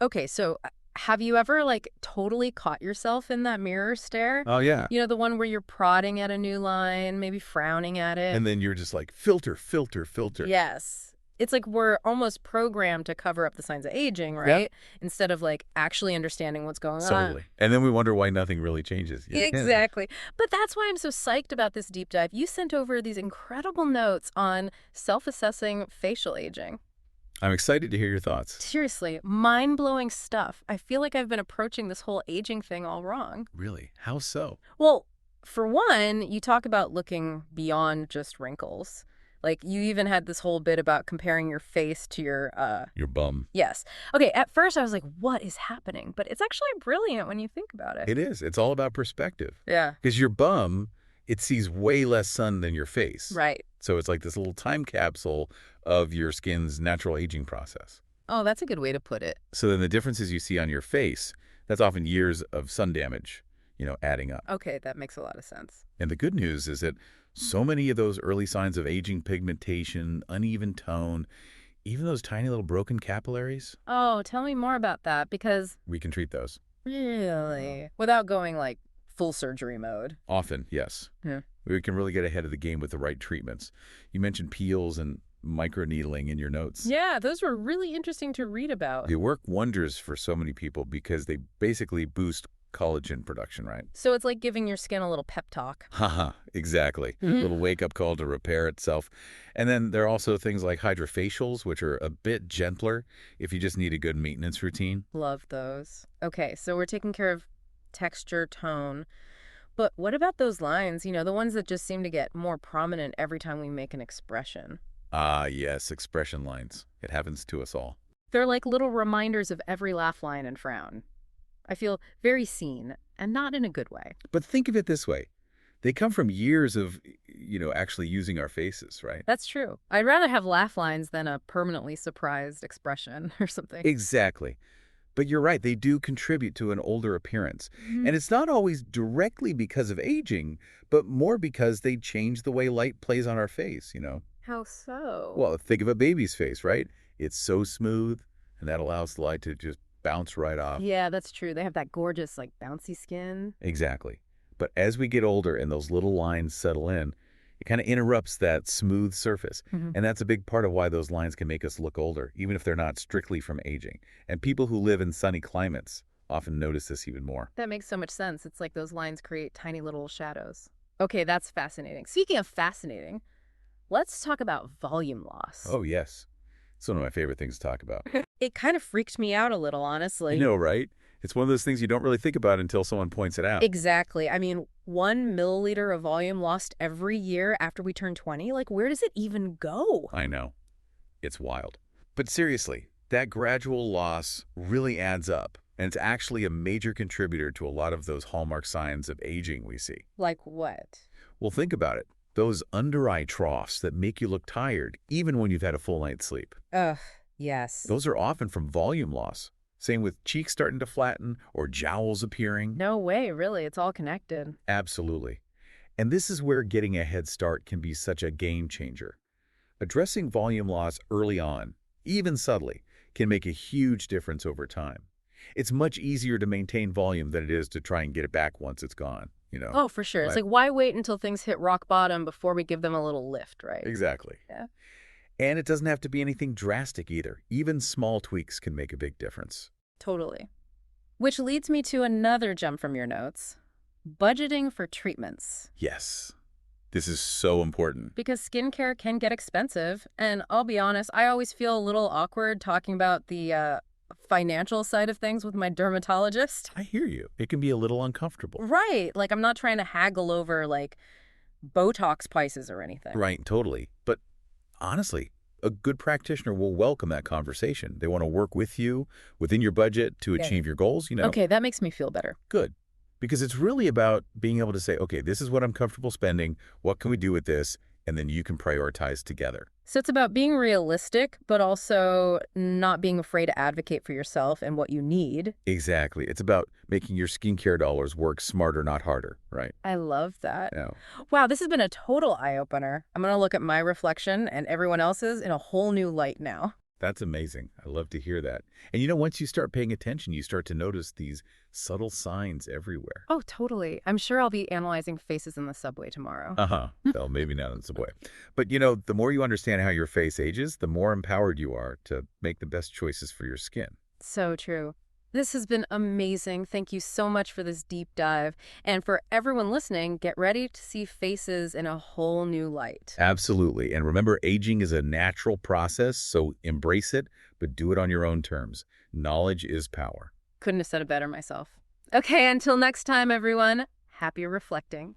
Okay, so have you ever like totally caught yourself in that mirror stare? Oh, yeah. You know, the one where you're prodding at a new line, maybe frowning at it? And then you're just like, filter, filter, filter. Yes. It's like we're almost programmed to cover up the signs of aging, Yeah. right? Instead of like actually understanding what's going on. Totally. And then we wonder why nothing really changes. Yeah. Exactly. But that's why I'm so psyched about this deep dive. You sent over these incredible notes on self-assessing facial aging. I'm excited to hear your thoughts. Seriously, mind-blowing stuff. I feel like I've been approaching this whole aging thing all wrong. Really? How so? Well, for one, you talk about looking beyond just wrinkles. Like, you even had this whole bit about comparing your face to Your bum. Yes. Okay, at first I was like, what is happening? But it's actually brilliant when you think about it. It is. It's all about perspective. Yeah. Because your bum, it sees way less sun than your face. Right. So it's like this little time capsule of your skin's natural aging process. Oh, that's a good way to put it. So then the differences you see on your face, that's often years of sun damage, adding up. Okay, that makes a lot of sense. And the good news is that so many of those early signs of aging pigmentation, uneven tone, even those tiny little broken capillaries, Oh, tell me more about that because we can treat those. really, without going like full surgery mode. Often, yes. Yeah. We can really get ahead of the game with the right treatments. You mentioned peels and microneedling in your notes. Yeah, those were really interesting to read about. They work wonders for so many people because they basically boost collagen production, right? So it's like giving your skin a little pep talk. Haha, exactly. Little wake-up call to repair itself. And then there are also things like HydraFacials, which are a bit gentler if you just need a good maintenance routine. Love those. Okay, so we're taking care of texture, tone. But what about those lines, the ones that just seem to get more prominent every time we make an expression? Ah, yes, expression lines. It happens to us all. They're like little reminders of every laugh line and frown. I feel very seen, and not in a good way. But think of it this way. They come from years of, actually using our faces, right? That's true. I'd rather have laugh lines than a permanently surprised expression or something. Exactly. But you're right, they do contribute to an older appearance. Mhm. And it's not always directly because of aging, but more because they change the way light plays on our face. How so? Well, think of a baby's face, right? It's so smooth, and that allows the light to just bounce right off. Yeah, that's true. They have that gorgeous, like, bouncy skin. Exactly. But as we get older and those little lines settle in, it kind of interrupts that smooth surface. Mhm. And that's a big part of why those lines can make us look older, even if they're not strictly from aging. And people who live in sunny climates often notice this even more. That makes so much sense. It's like those lines create tiny little shadows. Okay, that's fascinating. Speaking of fascinating, let's talk about volume loss. Oh, yes. It's one of my favorite things to talk about. It kind of freaked me out a little, honestly. I know, right? It's one of those things you don't really think about until someone points it out. Exactly. I mean, 1 milliliter of volume lost every year after we turn 20. Like, where does it even go? I know. It's wild. But seriously, that gradual loss really adds up. And it's actually a major contributor to a lot of those hallmark signs of aging we see. Like what? Well, think about it. Those under-eye troughs that make you look tired, even when you've had a full night's sleep. Ugh, yes. Those are often from volume loss. Same with cheeks starting to flatten or jowls appearing. No way, really. It's all connected. Absolutely. And this is where getting a head start can be such a game changer. Addressing volume loss early on, even subtly, can make a huge difference over time. It's much easier to maintain volume than it is to try and get it back once it's gone. Oh, for sure. It's like, why wait until things hit rock bottom before we give them a little lift, right? Exactly. Yeah. And it doesn't have to be anything drastic either. Even small tweaks can make a big difference. Totally. Which leads me to another gem from your notes. Budgeting for treatments. Yes. This is so important. Because skincare can get expensive. And I'll be honest, I always feel a little awkward talking about the financial side of things with my dermatologist. I hear you. It can be a little uncomfortable. Right. Like, I'm not trying to haggle over, like, Botox prices or anything. Right, totally. But honestly, a good practitioner will welcome that conversation. They want to work with you within your budget to achieve your goals. Okay, that makes me feel better. Good. Because it's really about being able to say, okay, this is what I'm comfortable spending. What can we do with this? And then you can prioritize together. So it's about being realistic, but also not being afraid to advocate for yourself and what you need. Exactly. It's about making your skincare dollars work smarter, not harder, right? I love that. Yeah. Wow, this has been a total eye-opener. I'm going to look at my reflection and everyone else's in a whole new light now. That's amazing. I love to hear that. And once you start paying attention, you start to notice these subtle signs everywhere. Oh, totally. I'm sure I'll be analyzing faces in the subway tomorrow. Uh-huh. Well, maybe not in the subway. But, the more you understand how your face ages, the more empowered you are to make the best choices for your skin. So true. This has been amazing. Thank you so much for this deep dive. And for everyone listening, get ready to see faces in a whole new light. Absolutely. And remember, aging is a natural process, so embrace it, but do it on your own terms. Knowledge is power. Couldn't have said it better myself. Okay, until next time, everyone, happy reflecting.